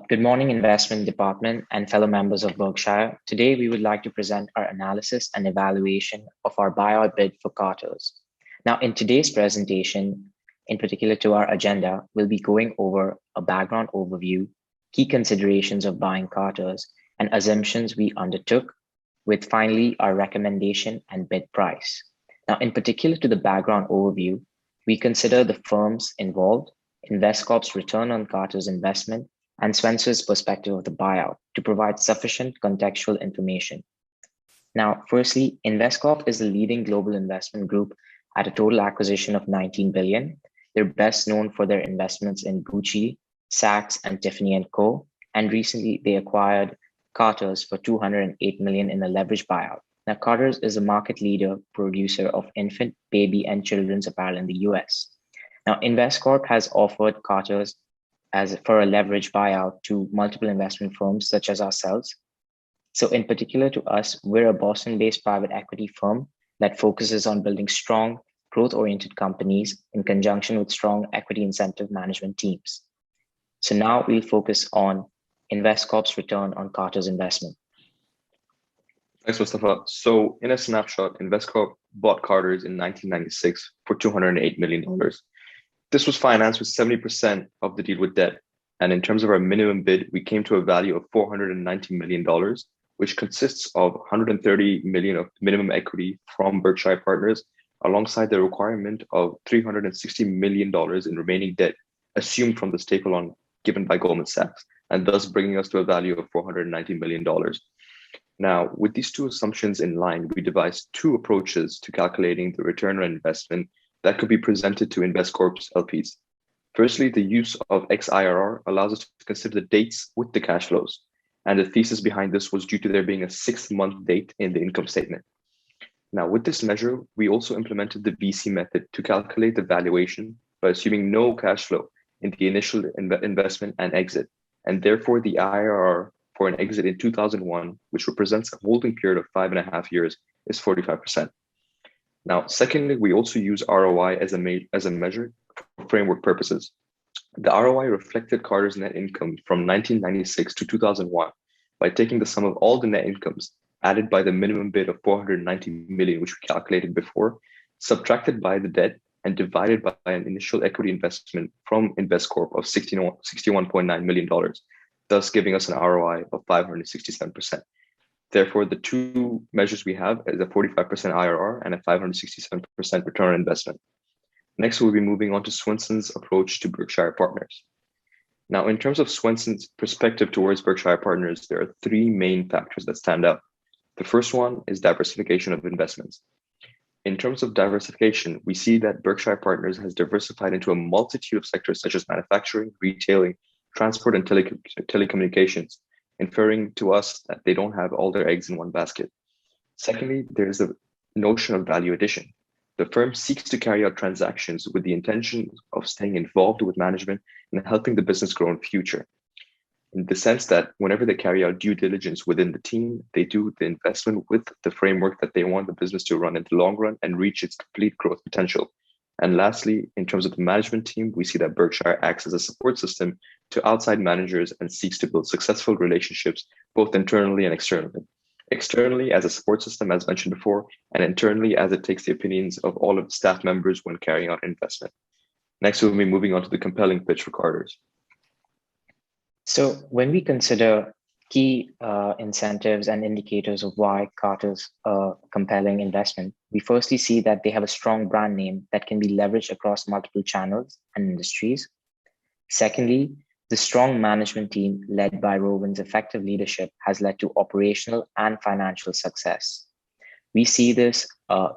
Good morning, investment department and fellow members of Berkshire. Today, we would like to present our analysis and evaluation of our buyout bid for Carter's. Now, in today's presentation, in particular to our agenda, we'll be going over a background overview, key considerations of buying Carter's, and assumptions we undertook, with finally our recommendation and bid price. Now, in particular to the background overview, we consider the firms involved, Investcorp's return on Carter's investment, and Spencer's perspective of the buyout to provide sufficient contextual information. Now, firstly, Investcorp is the leading global investment group at a total acquisition of 19 billion. They're best known for their investments in Gucci, Saks, and Tiffany & Co. And recently they acquired Carter's for 208 million in a leverage buyout. Now, Carter's is a market leader producer of infant, baby, and children's apparel in the US. Now, Investcorp has offered Carter's as for a leverage buyout to multiple investment firms such as ourselves. So in particular to us, we're a Boston-based private equity firm that focuses on building strong, growth-oriented companies in conjunction with strong equity incentive management teams. So now we'll focus on Investcorp's return on Carter's investment. Thanks, Mustafa. So in a snapshot, Investcorp bought Carter's in 1996 for $208 million. This was financed with 70% of the deal with debt. And in terms of our minimum bid, we came to a value of $490 million, which consists of $130 million of minimum equity from Berkshire Partners, alongside the requirement of $360 million in remaining debt assumed from the staple loan given by Goldman Sachs, and thus bringing us to a value of $490 million. Now, with these two assumptions in line, we devised two approaches to calculating the return on investment that could be presented to Investcorp's LPs. Firstly, the use of XIRR allows us to consider the dates with the cash flows. And the thesis behind this was due to there being a 6-month date in the income statement. Now, with this measure, we also implemented the VC method to calculate the valuation by assuming no cash flow in the initial investment and exit. And therefore, the IRR for an exit in 2001, which represents a holding period of 5.5 years, is 45%. Now, secondly, we also use ROI as a measure for framework purposes. The ROI reflected Carter's net income from 1996 to 2001 by taking the sum of all the net incomes added by the minimum bid of 490 million, which we calculated before, subtracted by the debt, and divided by an initial equity investment from Investcorp of $61.9 million, thus giving us an ROI of 567%. Therefore, the two measures we have is a 45% IRR and a 567% return on investment. Next, we'll be moving on to Swenson's approach to Berkshire Partners. Now, in terms of Swenson's perspective towards Berkshire Partners, there are three main factors that stand out. The first one is diversification of investments. In terms of diversification, we see that Berkshire Partners has diversified into a multitude of sectors such as manufacturing, retailing, transport, and telecommunications, inferring to us that they don't have all their eggs in one basket. Secondly, there is the notion of value addition. The firm seeks to carry out transactions with the intention of staying involved with management and helping the business grow in future. In the sense that whenever they carry out due diligence within the team, they do the investment with the framework that they want the business to run in the long run and reach its complete growth potential. And lastly, in terms of the management team, we see that Berkshire acts as a support system to outside managers and seeks to build successful relationships, both internally and externally. Externally as a support system, as mentioned before, and internally as it takes the opinions of all of the staff members when carrying out investment. Next, we'll be moving on to the compelling pitch for Carter's. So when we consider key incentives and indicators of why Carter's a compelling investment, we firstly see that they have a strong brand name that can be leveraged across multiple channels and industries. Secondly, the strong management team led by Rowan's effective leadership has led to operational and financial success. We see this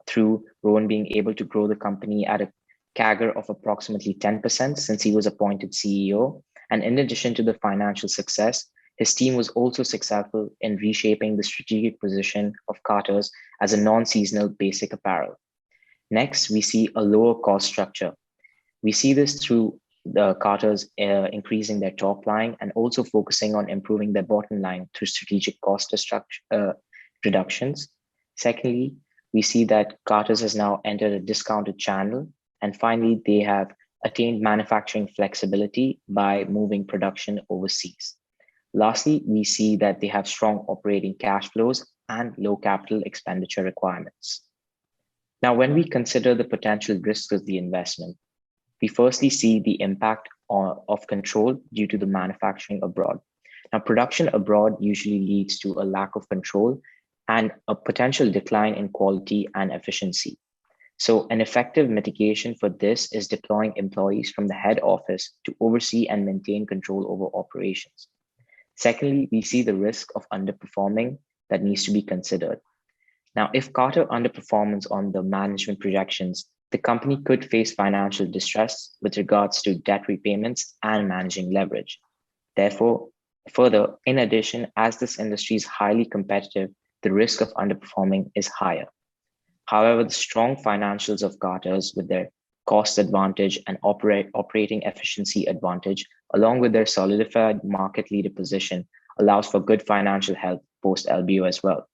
through Rowan being able to grow the company at a CAGR of approximately 10% since he was appointed CEO. And in addition to the financial success, his team was also successful in reshaping the strategic position of Carter's as a non-seasonal basic apparel. Next, we see a lower cost structure. We see this through the Carter's increasing their top line and also focusing on improving their bottom line through strategic cost reductions. Secondly, we see that Carter's has now entered a discounted channel. And finally, they have attained manufacturing flexibility by moving production overseas. Lastly, we see that they have strong operating cash flows and low capital expenditure requirements. Now, when we consider the potential risks of the investment, we firstly see the impact of control due to the manufacturing abroad. Now, production abroad usually leads to a lack of control and a potential decline in quality and efficiency. So an effective mitigation for this is deploying employees from the head office to oversee and maintain control over operations. Secondly, we see the risk of underperforming that needs to be considered. Now, if Carter underperforms on the management projections, the company could face financial distress with regards to debt repayments and managing leverage. Therefore, further, in addition, as this industry is highly competitive, the risk of underperforming is higher. However, the strong financials of Carter's with their cost advantage and operating efficiency advantage, along with their solidified market leader position, allows for good financial health post LBO as well.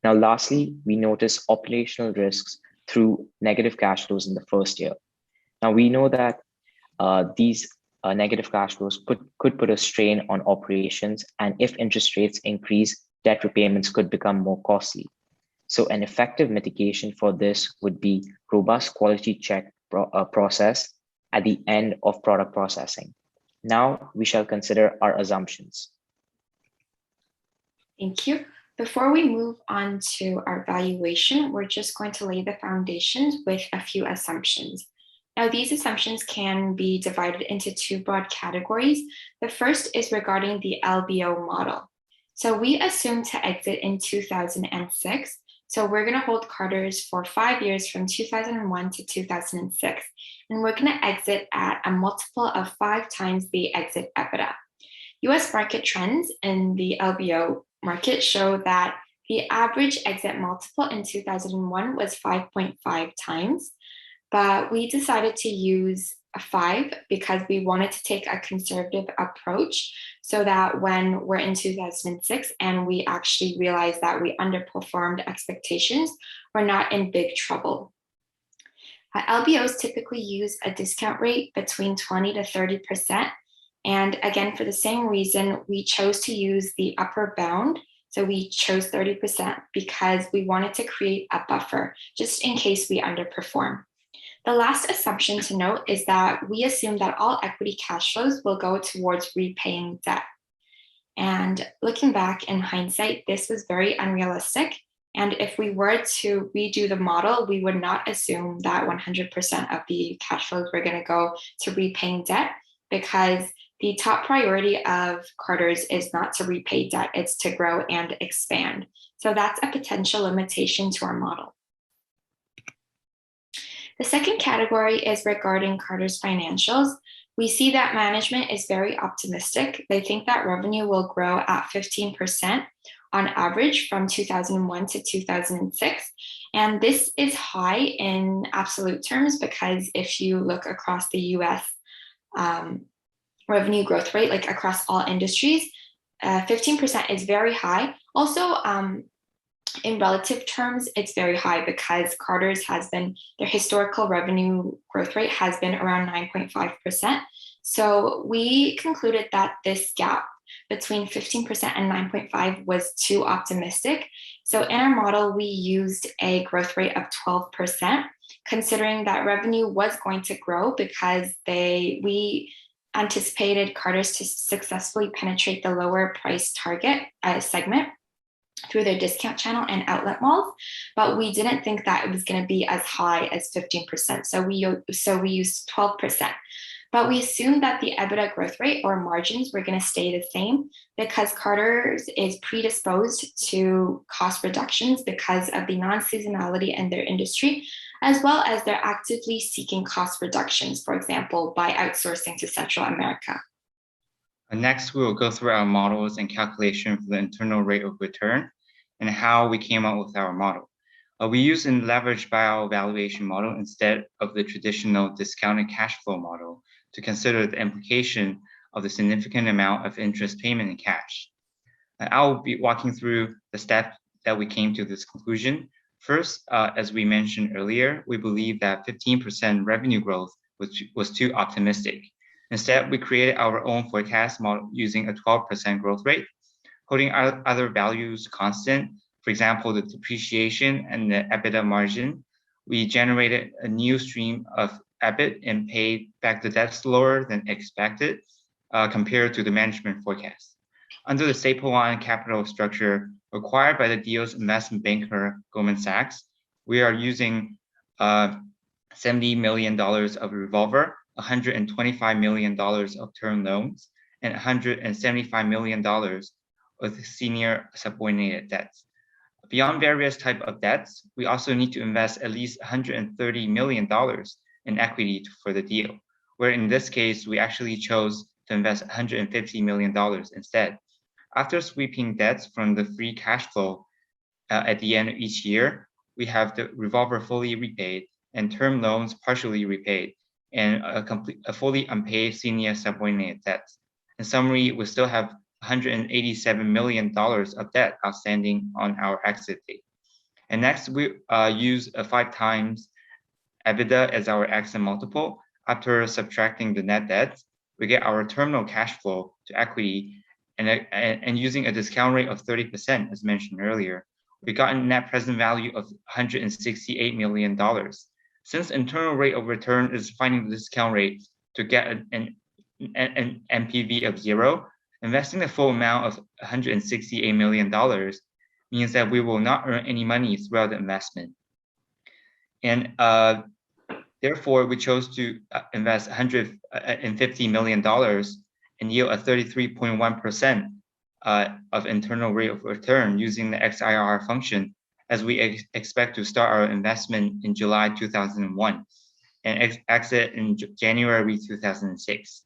Now, lastly, we notice operational risks through negative cash flows in the first year. Now, we know that these negative cash flows could put a strain on operations, and if interest rates increase, debt repayments could become more costly. So an effective mitigation for this would be robust quality check process at the end of product processing. Now we shall consider our assumptions. Thank you. Before we move on to our valuation, we're just going to lay the foundations with a few assumptions. Now, these assumptions can be divided into two broad categories. The first is regarding the LBO model. So we assume to exit in 2006. So we're going to hold Carter's for 5 years from 2001 to 2006. And we're going to exit at a multiple of 5 times the exit EBITDA. US market trends in the LBO market show that the average exit multiple in 2001 was 5.5 times, but we decided to use a 5 because we wanted to take a conservative approach so that when we're in 2006 and we actually realize that we underperformed expectations, we're not in big trouble. LBOs typically use a discount rate between 20 to 30%. And again, for the same reason, we chose to use the upper bound. So we chose 30% because we wanted to create a buffer just in case we underperform. The last assumption to note is that we assume that all equity cash flows will go towards repaying debt. And looking back in hindsight, this was very unrealistic. And if we were to redo the model, we would not assume that 100% of the cash flows were going to go to repaying debt, because the top priority of Carter's is not to repay debt, it's to grow and expand. So that's a potential limitation to our model. The second category is regarding Carter's financials. We see that management is very optimistic. They think that revenue will grow at 15% on average from 2001 to 2006. And this is high in absolute terms because if you look across the US revenue growth rate, like across all industries, 15% is very high. Also, in relative terms, it's very high because Carter's has been, their historical revenue growth rate has been around 9.5%. So we concluded that this gap between 15% and 9.5 was too optimistic. So in our model, we used a growth rate of 12%, considering that revenue was going to grow because we anticipated Carter's to successfully penetrate the lower price target segment through their discount channel and outlet malls, but we didn't think that it was going to be as high as 15%. So we used 12%. But we assumed that the EBITDA growth rate or margins were going to stay the same because Carter's is predisposed to cost reductions because of the non-seasonality in their industry, as well as they're actively seeking cost reductions, for example, by outsourcing to Central America. Next, we will go through our models and calculation for the internal rate of return and how we came up with our model. We use a leveraged buyout valuation model instead of the traditional discounted cash flow model to consider the implication of the significant amount of interest payment in cash. I'll be walking through the steps that we came to this conclusion. First, as we mentioned earlier, we believe that 15% revenue growth was too optimistic. Instead, we created our own forecast model using a 12% growth rate, holding our other values constant. For example, the depreciation and the EBITDA margin. We generated a new stream of EBIT and paid back the debts lower than expected compared to the management forecast. Under the Staple Line capital structure required by the deal's investment banker, Goldman Sachs, we are using $70 million of revolver, $125 million of term loans, and $175 million of senior subordinated debts. Beyond various types of debts, we also need to invest at least $130 million in equity for the deal, where in this case, we actually chose to invest $150 million instead. After sweeping debts from the free cash flow at the end of each year, we have the revolver fully repaid and term loans partially repaid, and a fully unpaid senior subordinated debts. In summary, we still have $187 million of debt outstanding on our exit date. And next, we use a 5 times EBITDA as our exit multiple. After subtracting the net debt, we get our terminal cash flow to equity, and using a discount rate of 30%, as mentioned earlier, we got a net present value of $168 million. Since internal rate of return is finding the discount rate to get an NPV of 0, investing the full amount of $168 million means that we will not earn any money throughout the investment. And therefore, we chose to invest $150 million and yield a 33.1% of internal rate of return using the XIRR function, as we expect to start our investment in July 2001 and exit in January 2006.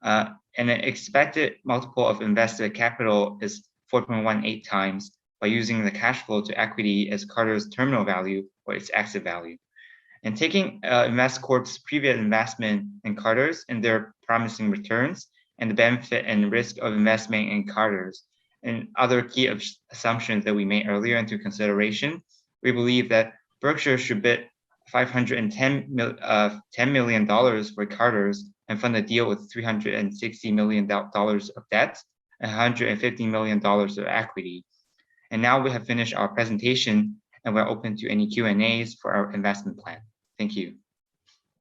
And the expected multiple of invested capital is 4.18 times by using the cash flow to equity as Carter's terminal value or its exit value. And taking InvestCorp's previous investment in Carter's and their promising returns and the benefit and risk of investment in Carter's and other key assumptions that we made earlier into consideration, we believe that Berkshire should bid $510 million for Carter's and fund the deal with $360 million of debt and $150 million of equity. And now we have finished our presentation and we're open to any Q&As for our investment plan. Thank you.